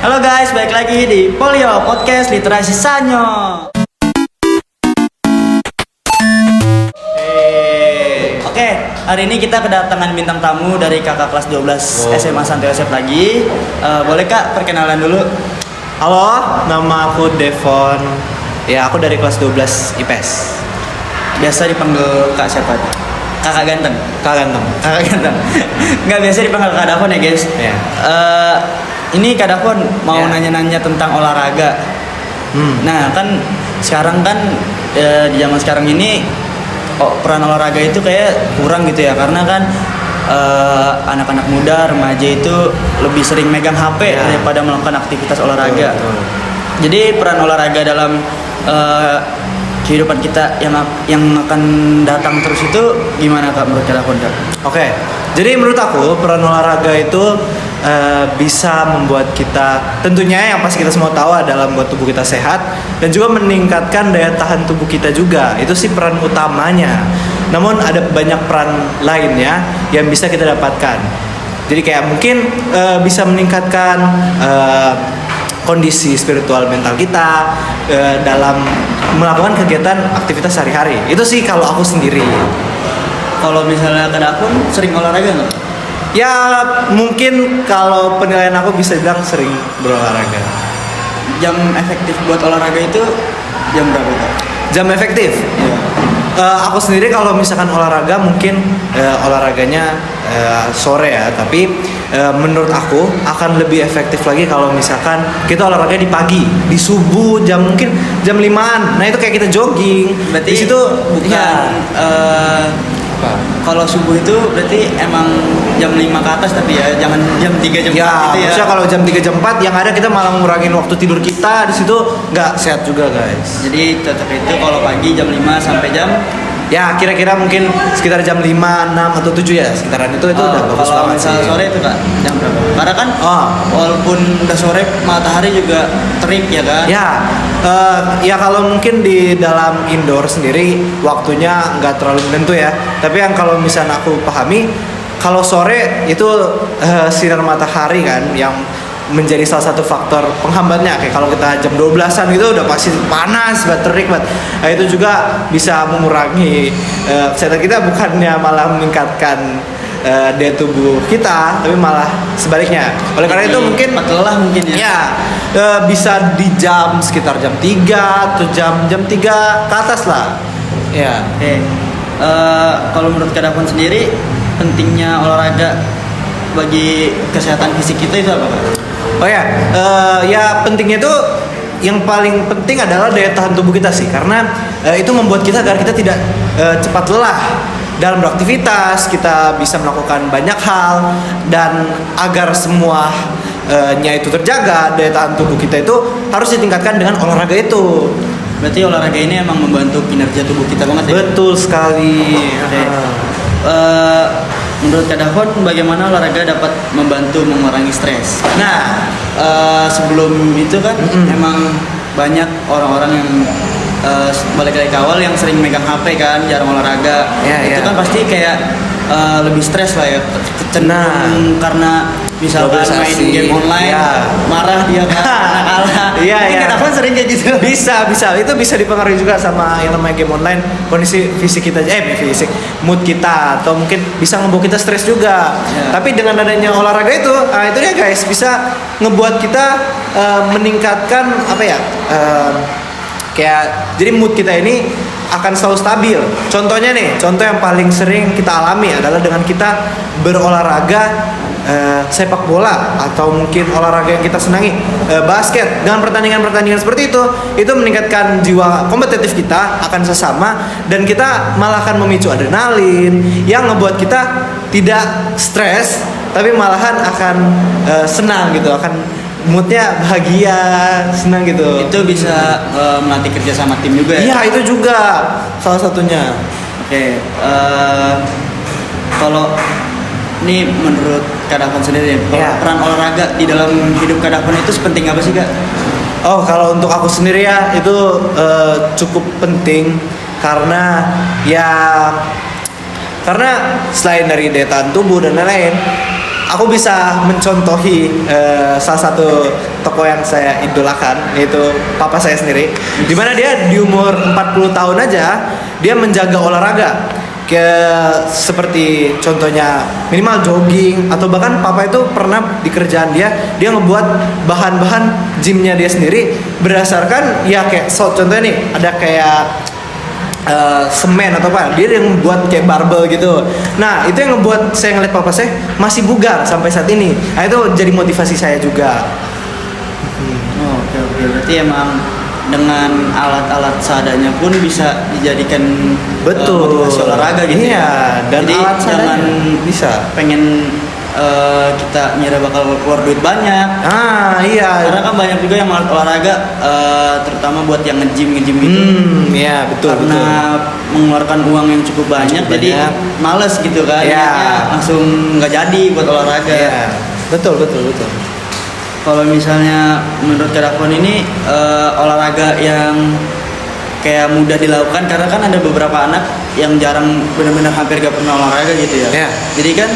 Halo guys, balik lagi di Polio Podcast Literasi Sanyo. Oke, hari ini kita kedatangan bintang tamu dari kakak kelas 12 SMA Santo Yosef lagi. Boleh kak perkenalan dulu? Halo, nama aku Devon. Ya, aku dari kelas 12 IPS. Biasa dipanggil kak siapa? Kakak ganteng. Kak ganteng. Kakak ganteng. Nggak biasa dipanggil kak Davon ya guys. Iya. Ini kak Davon mau Iya. nanya-nanya tentang olahraga. Nah kan sekarang kan di zaman sekarang ini peran olahraga itu kayak kurang gitu ya, karena kan anak-anak muda remaja itu lebih sering megang HP daripada melakukan aktivitas olahraga. Betul. Jadi peran olahraga dalam kehidupan kita yang akan datang terus itu gimana kak menurut kak Davon? Oke, jadi menurut aku peran olahraga itu bisa membuat kita, tentunya yang pasti kita semua tahu adalah membuat tubuh kita sehat dan juga meningkatkan daya tahan tubuh kita juga. Itu sih peran utamanya. Namun ada banyak peran lainnya yang bisa kita dapatkan. Jadi kayak mungkin bisa meningkatkan kondisi spiritual mental kita dalam melakukan kegiatan aktivitas sehari-hari. Itu sih kalau aku sendiri. Kalau misalnya kak Davon sering olahraga nggak? Ya mungkin kalau penilaian aku bisa bilang sering berolahraga. Jam efektif buat olahraga itu jam berapa kak? Jam efektif? Iya. Aku sendiri kalau misalkan olahraga mungkin olahraganya sore ya, tapi menurut aku akan lebih efektif lagi kalau misalkan kita olahraga di pagi, di subuh mungkin jam 5-an. Nah itu kayak kita jogging. Berarti di situ bukan kalau subuh itu berarti emang jam 5 ke atas, tapi ya jangan jam 3 jam 4 ya, gitu ya. maksudnya kalau jam 3 jam 4 yang ada kita malah ngurangin waktu tidur kita, di situ nggak sehat juga guys. Jadi tetap itu kalau pagi jam 5 sampai jam Ya kira-kira mungkin sekitar jam 5, 6 atau 7 ya, sekitaran itu udah bagus kalau banget sih. misalnya sore itu kak jam berapa? Karena kan walaupun udah sore matahari juga terik ya kan? Ya kalau mungkin di dalam indoor sendiri waktunya nggak terlalu menentu ya. Tapi yang kalau misalnya aku pahami, kalau sore itu sinar matahari kan yang menjadi salah satu faktor penghambatnya. Kayak kalau kita jam 12-an gitu udah pasti panas banget, terik banget. Nah, itu juga bisa mengurangi kesehatan kita, bukannya malah meningkatkan daya tubuh kita, tapi malah sebaliknya. Oleh karena itu mungkin lelah mungkin ya. Bisa di jam sekitar jam 3 atau jam 3 ke atas lah. Ya. Oke. Kalau menurut kak Davon sendiri pentingnya olahraga bagi kesehatan fisik kita itu apa kak? Ya pentingnya itu yang paling penting adalah daya tahan tubuh kita sih, karena itu membuat kita agar kita tidak cepat lelah dalam beraktivitas, kita bisa melakukan banyak hal, dan agar semuanya itu terjaga, daya tahan tubuh kita itu harus ditingkatkan dengan olahraga itu. Berarti olahraga ini emang membantu kinerja tubuh kita banget ya? Betul sekali. Menurut Kak Davon, bagaimana olahraga dapat membantu mengurangi stres? Nah, sebelum itu kan emang banyak orang-orang yang balik dari awal yang sering megang HP kan, jarang olahraga. Itu kan pasti kayak lebih stres lah ya, cenderung karena misalkan main game online, marah dia karena kalah. Kak Davon sering kayak gitu. Bisa itu bisa dipengaruhi juga sama yang namanya game online, kondisi fisik kita, mood kita, atau mungkin bisa ngebawa kita stres juga. Tapi dengan adanya olahraga itu ya guys, bisa ngebuat kita meningkatkan kayak jadi mood kita ini akan selalu stabil. Contohnya nih, contoh yang paling sering kita alami adalah dengan kita berolahraga sepak bola, atau mungkin olahraga yang kita senangi, basket. Dengan pertandingan-pertandingan seperti itu meningkatkan jiwa kompetitif kita akan sesama, dan kita malah akan memicu adrenalin yang ngebuat kita tidak stres, tapi malahan akan senang gitu, akan moodnya bahagia, senang gitu. Itu bisa melatih kerja sama tim juga ya? Iya, itu juga salah satunya. Oke. Kalau ini menurut Kak Davon sendiri, peran olahraga di dalam hidup Kak Davon itu sepenting apa sih Kak? Kalau untuk aku sendiri ya itu cukup penting, karena selain dari daya tahan tubuh dan lain-lain, aku bisa mencontohi salah satu tokoh yang saya idolakan, yaitu papa saya sendiri. Dimana dia di umur 40 tahun aja dia menjaga olahraga, seperti contohnya minimal jogging, atau bahkan papa itu pernah di kerjaan dia ngebuat bahan-bahan gymnya dia sendiri berdasarkan ya kayak contohnya nih ada kayak semen atau apa, dia yang buat kayak barbel gitu. Nah itu yang ngebuat saya ngeliat papa saya masih bugar sampai saat ini. Nah itu jadi motivasi saya juga. Oke, berarti emang dengan alat-alat seadanya pun bisa dijadikan motivasi olahraga gitu. Iya, dan jadi alat jangan bisa pengen kita ngira bakal keluar duit banyak. Iya. Karena kan banyak juga yang olahraga terutama buat yang nge-gym gitu. Iya, betul. Karena mengeluarkan uang yang cukup banyak, jadi males gitu kan. Iya. Langsung nggak jadi buat olahraga. Iya. Betul. Kalau misalnya menurut Kadakon ini olahraga yang kayak mudah dilakukan, karena kan ada beberapa anak yang jarang benar-benar hampir gak pernah olahraga gitu ya. Yeah. Jadi kan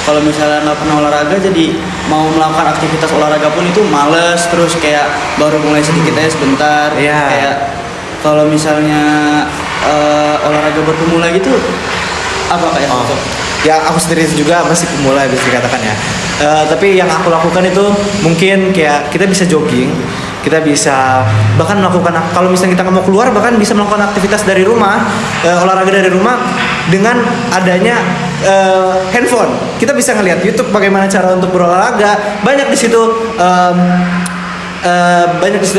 kalau misalnya nggak pernah olahraga, jadi mau melakukan aktivitas olahraga pun itu males, terus kayak baru mulai sedikit aja sebentar. Yeah. Kayak kalau misalnya olahraga baru pemula gitu, apa kayak Ya aku sendiri juga masih pemula bisa dikatakan ya. Tapi yang aku lakukan itu mungkin kayak kita bisa jogging, kita bisa bahkan melakukan, kalau misalnya kita nggak mau keluar, bahkan bisa melakukan aktivitas dari rumah, olahraga dari rumah dengan adanya handphone. Kita bisa ngelihat YouTube bagaimana cara untuk berolahraga. Banyak di situ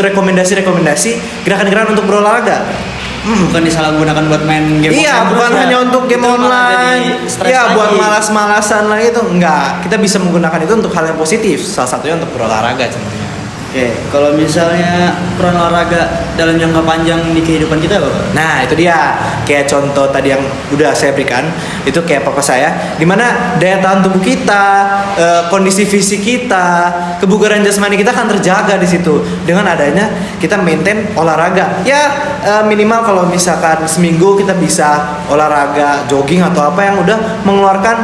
rekomendasi gerakan-gerakan untuk berolahraga. Bukan disalahgunakan buat main game. Iya, bukan hanya untuk game online. Iya, buat malas-malasan lagi itu enggak. Kita bisa menggunakan itu untuk hal yang positif. Salah satunya untuk berolahraga contohnya. Oke, kalau misalnya peran olahraga dalam jangka panjang di kehidupan kita apa? Nah, itu dia. Kayak contoh tadi yang udah saya berikan, itu kayak papa saya, dimana daya tahan tubuh kita, kondisi fisik kita, kebugaran jasmani kita akan terjaga di situ dengan adanya kita maintain olahraga. Ya, minimal kalau misalkan seminggu kita bisa olahraga jogging atau apa yang udah mengeluarkan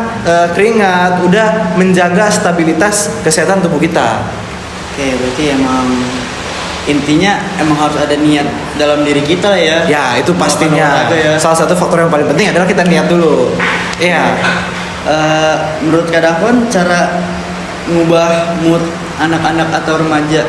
keringat, udah menjaga stabilitas kesehatan tubuh kita. Oke, berarti emang intinya emang harus ada niat dalam diri kita ya. Ya, itu pastinya. Ya. Salah satu faktor yang paling penting adalah kita niat dulu. Iya. Menurut Kadakon, cara mengubah mood anak-anak atau remaja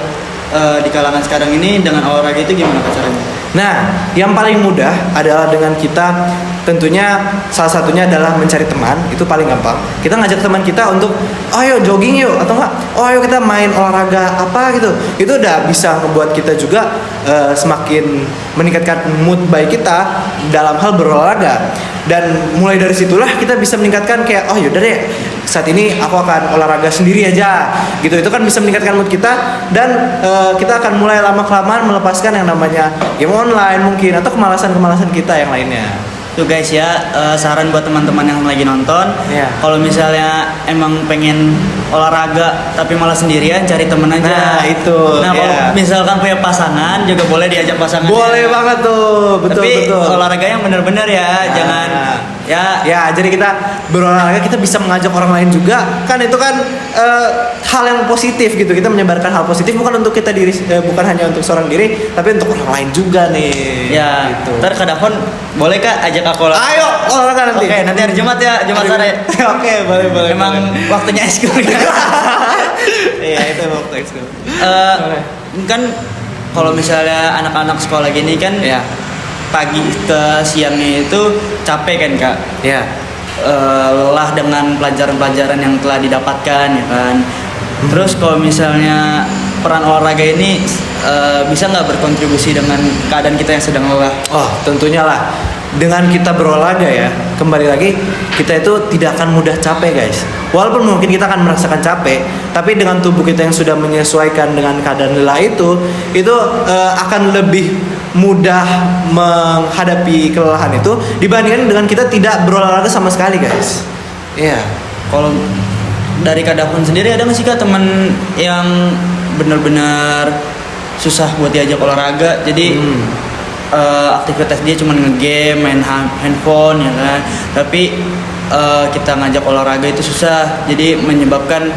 di kalangan sekarang ini dengan olahraga itu gimana caranya? Nah, yang paling mudah adalah dengan kita, tentunya salah satunya adalah mencari teman. Itu paling gampang. Kita ngajak teman kita untuk ayo jogging yuk, atau enggak, ayo kita main olahraga apa gitu. Itu udah bisa membuat kita juga semakin meningkatkan mood baik kita dalam hal berolahraga. Dan mulai dari situlah kita bisa meningkatkan kayak, oh yaudah deh, saat ini aku akan olahraga sendiri aja gitu. Itu kan bisa meningkatkan mood kita, dan kita akan mulai lama-kelamaan melepaskan yang namanya game online mungkin, atau kemalasan-kemalasan kita yang lainnya. Tuh guys ya, saran buat teman-teman yang lagi nonton, kalau misalnya emang pengen olahraga tapi malah sendirian, cari temen aja. Nah itu. Nah kalau misalkan punya pasangan juga boleh diajak pasangan. Boleh banget tuh, betul. Tapi olahraga yang benar-benar ya, jangan ya. Jadi kita berolahraga, kita bisa mengajak orang lain juga, kan itu kan hal yang positif gitu. Kita menyebarkan hal positif bukan untuk kita diri, bukan hanya untuk seorang diri, tapi untuk orang lain juga nih. Ya. Gitu. Ntar Kadakon boleh kak ajak aku olahraga? Ayo olahraga nanti. Oke, nanti hari Jumat ya, Jumat sore. Oke, boleh. Emang waktunya ekskul. Iya, itu waktu ekskul. Kan kalau misalnya anak-anak sekolah gini kan, pagi ke siangnya itu capek kan kak? Iya. Lelah dengan pelajaran-pelajaran yang telah didapatkan ya kan. Terus kalau misalnya peran olahraga ini bisa nggak berkontribusi dengan keadaan kita yang sedang lelah? Oh, tentunya lah. Dengan kita berolahraga ya, kembali lagi, kita itu tidak akan mudah capek guys. Walaupun mungkin kita akan merasakan capek, tapi dengan tubuh kita yang sudah menyesuaikan dengan keadaan lelah itu akan lebih mudah menghadapi kelelahan itu dibandingkan dengan kita tidak berolahraga sama sekali guys. Iya. Kalau dari Kadakon sendiri ada nggak sih kak teman yang benar-benar susah buat diajak olahraga, jadi aktivitas dia cuma nge-game, main handphone ya kan, tapi kita ngajak olahraga itu susah, jadi menyebabkan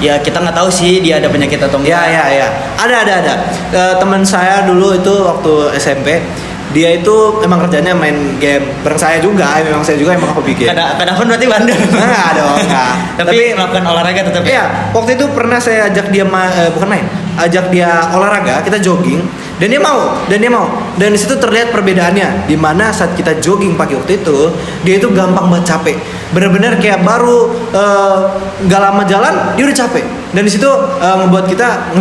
ya kita nggak tahu sih dia ada penyakit atau enggak. Ya. Ada. Teman saya dulu itu waktu SMP, dia itu emang kerjanya main game bareng saya juga. Memang saya juga emang hobi game. Kadang-kadang berarti bandel. Enggak dong, enggak. Tapi melakukan olahraga tetap. Iya, waktu itu pernah saya ajak dia ajak dia olahraga, kita jogging, dan dia mau. Dan di situ terlihat perbedaannya, di mana saat kita jogging pagi waktu itu, dia itu gampang banget capek. Bener-bener kayak baru nggak lama jalan, dia udah capek. Dan di situ ngebuat kita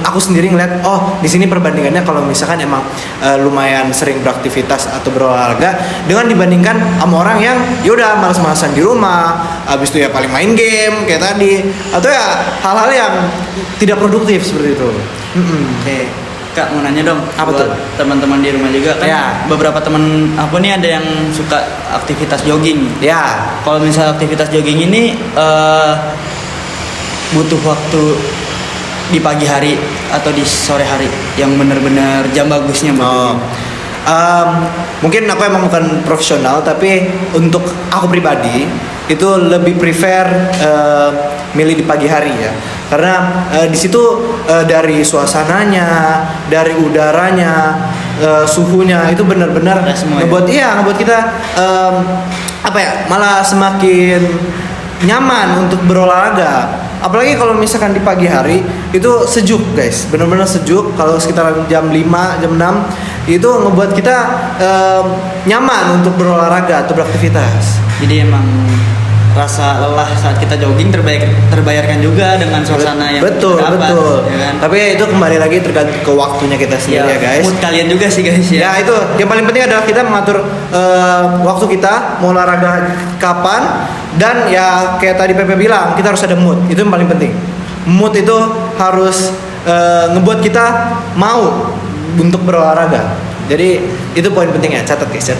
aku sendiri ngeliat, oh di sini perbandingannya kalau misalkan emang lumayan sering beraktivitas atau berolahraga dengan dibandingkan sama orang yang yaudah malas-malasan di rumah, habis itu ya paling main game kayak tadi, atau ya hal-hal yang tidak produktif seperti itu. Oke. Kak, mau nanya dong, apa buat tuh? teman-teman di rumah juga kan Ya. beberapa teman aku nih ada yang suka aktivitas jogging. Ya, Kalau misalnya aktivitas jogging ini butuh waktu di pagi hari atau di sore hari yang benar-benar jam bagusnya buat jogging. Mungkin aku emang bukan profesional, tapi untuk aku pribadi itu lebih prefer milih di pagi hari ya, karena di situ dari suasananya, dari udaranya, suhunya itu benar-benar ngebuat kita malah semakin nyaman untuk berolahraga. Apalagi kalau misalkan di pagi hari itu sejuk guys, benar-benar sejuk. Kalau sekitar jam 5, jam 6 itu ngebuat kita nyaman untuk berolahraga atau beraktivitas. Jadi emang rasa lelah saat kita jogging terbayarkan juga dengan suasana yang betul. ya kan? Tapi itu kembali lagi tergantung ke waktunya kita sendiri ya guys. Mood kalian juga sih guys ya. Ya itu yang paling penting adalah kita mengatur waktu kita mau olahraga kapan, dan ya kayak tadi Pepe bilang, kita harus ada mood. Itu yang paling penting. Mood itu harus ngebuat kita mau untuk berolahraga. Jadi itu poin penting ya, catat guys,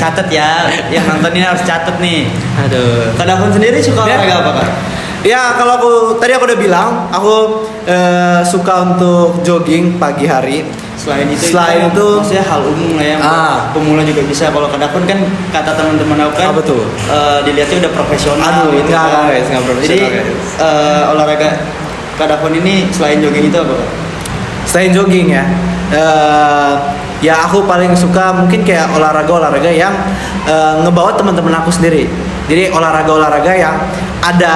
Catat ya, yang nonton ini harus catat nih. Aduh. Kak Davon sendiri suka olahraga apa Kak? Ya kalau tadi aku udah bilang, aku suka untuk jogging pagi hari. Selain itu maksudnya hal umum lah ya, pemula juga bisa. Kalau Kak Davon kan kata teman-teman aku kan, apa tuh? Dilihatnya udah profesional. Aduh, gitu kan. Enggak profesional. Jadi olahraga Kak Davon ini selain jogging itu apa Kak? Selain jogging ya, ya aku paling suka mungkin kayak olahraga yang ngebawa teman-teman aku sendiri. Jadi olahraga yang ada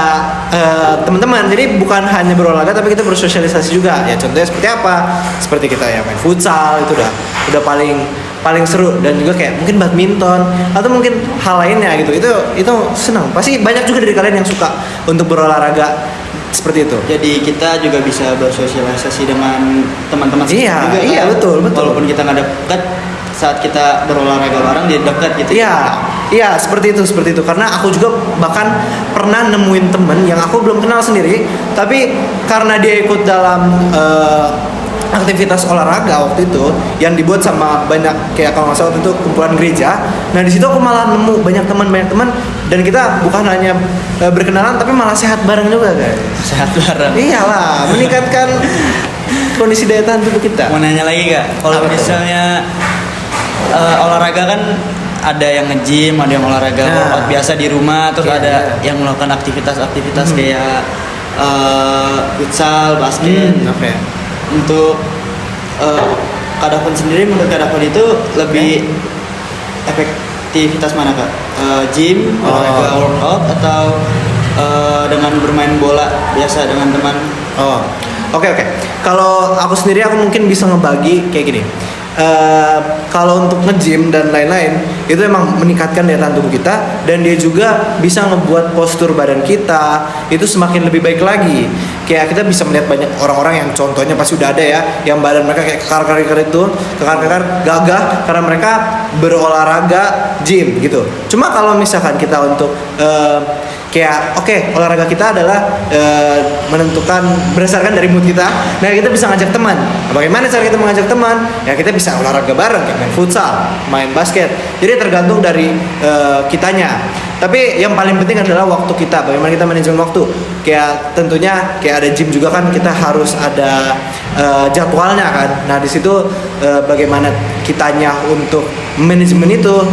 teman-teman. Jadi bukan hanya berolahraga tapi kita bersosialisasi juga. Ya contohnya seperti apa? Seperti kita ya main futsal, itu udah paling seru, dan juga kayak mungkin badminton atau mungkin hal lainnya gitu. Itu senang. Pasti banyak juga dari kalian yang suka untuk berolahraga seperti itu. Jadi kita juga bisa bersosialisasi dengan teman-teman Iya, juga. iya, kan? betul. Walaupun kita nggak dekat, saat kita berolahraga bareng dia dekat gitu. Iya, seperti itu. Karena aku juga bahkan pernah nemuin temen yang aku belum kenal sendiri, tapi karena dia ikut dalam aktivitas olahraga waktu itu yang dibuat sama banyak, kayak kalau nggak salah waktu itu kumpulan gereja. Nah di situ aku malah nemu banyak teman, dan kita bukan hanya berkenalan tapi malah sehat bareng juga guys. Sehat bareng. Iyalah, meningkatkan kondisi daya tahan tubuh kita. Mau nanya lagi Kak, kalau misalnya olahraga kan ada yang nge-gym, ada yang olahraga workout biasa di rumah, terus ada yang melakukan aktivitas kayak futsal, basket. Untuk Kak Davon sendiri, menurut Kak Davon itu lebih efektivitas mana Kak? Gym, olahraga workout, atau dengan bermain bola biasa dengan teman? Oke. Kalau aku sendiri, aku mungkin bisa ngebagi kayak gini. Kalau untuk nge-gym dan lain-lain itu emang meningkatkan daya tahan tubuh kita, dan dia juga bisa ngebuat postur badan kita itu semakin lebih baik lagi. Kayak kita bisa melihat banyak orang-orang yang contohnya pasti udah ada ya, yang badan mereka kayak kekar gagah karena mereka berolahraga gym gitu. Cuma kalau misalkan kita untuk olahraga kita adalah menentukan berdasarkan dari mood kita. Nah kita bisa ngajak teman. Bagaimana cara kita mengajak teman? Ya kita bisa olahraga bareng, kayak main futsal, main basket. Jadi tergantung dari kitanya. Tapi yang paling penting adalah waktu kita. Bagaimana kita manajemen waktu? Kayak tentunya kayak ada gym juga kan, kita harus ada jadwalnya kan. Nah di situ bagaimana kitanya untuk manajemen itu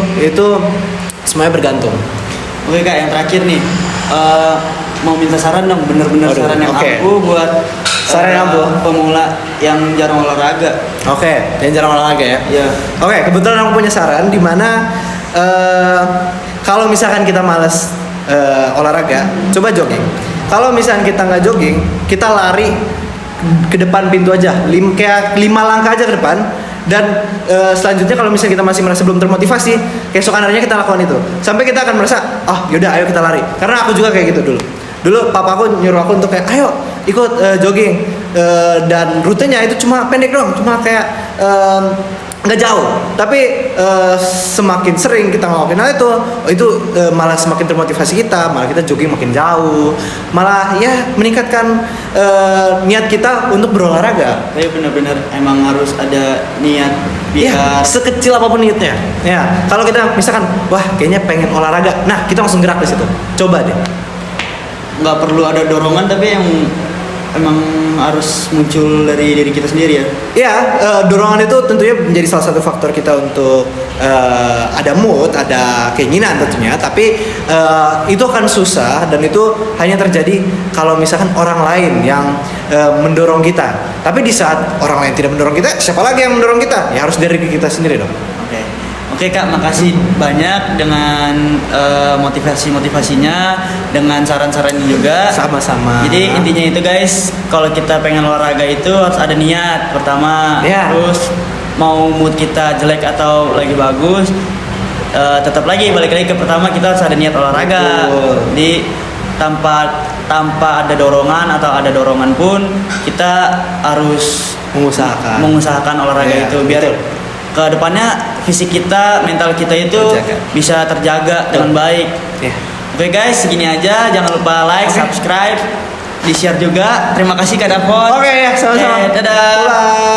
semuanya bergantung. Oke Kak, yang terakhir nih, mau minta saran dong, bener-bener Waduh, saran yang oke. ampuh buat Saran yang ampuh? pemula yang jarang olahraga. Oke, yang jarang olahraga ya. Ya. Oke, kebetulan aku punya saran di mana kalau misalkan kita malas olahraga, coba jogging. Kalau misalkan kita nggak jogging, kita lari ke depan pintu aja, kayak 5 langkah aja ke depan. Dan selanjutnya kalau misalnya kita masih merasa belum termotivasi, keesokan harinya kita lakukan itu. Sampai kita akan merasa, yaudah ayo kita lari. Karena aku juga kayak gitu dulu. Dulu papa aku nyuruh aku untuk kayak, ayo ikut jogging. Dan rutenya itu cuma pendek doang, cuma kayak nggak jauh, tapi semakin sering kita ngelakuin hal itu malah semakin termotivasi kita, malah kita jogging makin jauh, malah ya meningkatkan niat kita untuk berolahraga. Tapi benar-benar emang harus ada niat Ya, biar sekecil apapun niatnya. Ya, kalau kita misalkan, wah kayaknya pengen olahraga, nah kita langsung gerak di situ. Coba deh. nggak perlu ada dorongan, tapi yang emang harus muncul dari diri kita sendiri ya. Ya, dorongan itu tentunya menjadi salah satu faktor kita untuk ada mood, ada keinginan tentunya. Tapi itu akan susah dan itu hanya terjadi kalau misalkan orang lain yang mendorong kita. Tapi di saat orang lain tidak mendorong kita, siapa lagi yang mendorong kita? Ya harus dari diri kita sendiri dong. Oke Kak, makasih banyak dengan motivasinya, dengan saran-sarannya juga. Sama-sama. Jadi intinya itu guys, kalau kita pengen olahraga itu harus ada niat pertama. Ya. Terus mau mood kita jelek atau lagi bagus, tetap lagi balik lagi ke pertama, kita harus ada niat olahraga. Betul. Jadi tanpa ada dorongan atau ada dorongan pun kita harus mengusahakan olahraga Ya, itu biar betul. ke depannya fisik kita, mental kita itu Terjaga. bisa terjaga dengan baik. Ya. Oke guys, segini aja. Jangan lupa like, Oke. subscribe, di-share juga. Terima kasih Kak Davon. Oke, ya, sama-sama. Dadah. Bye.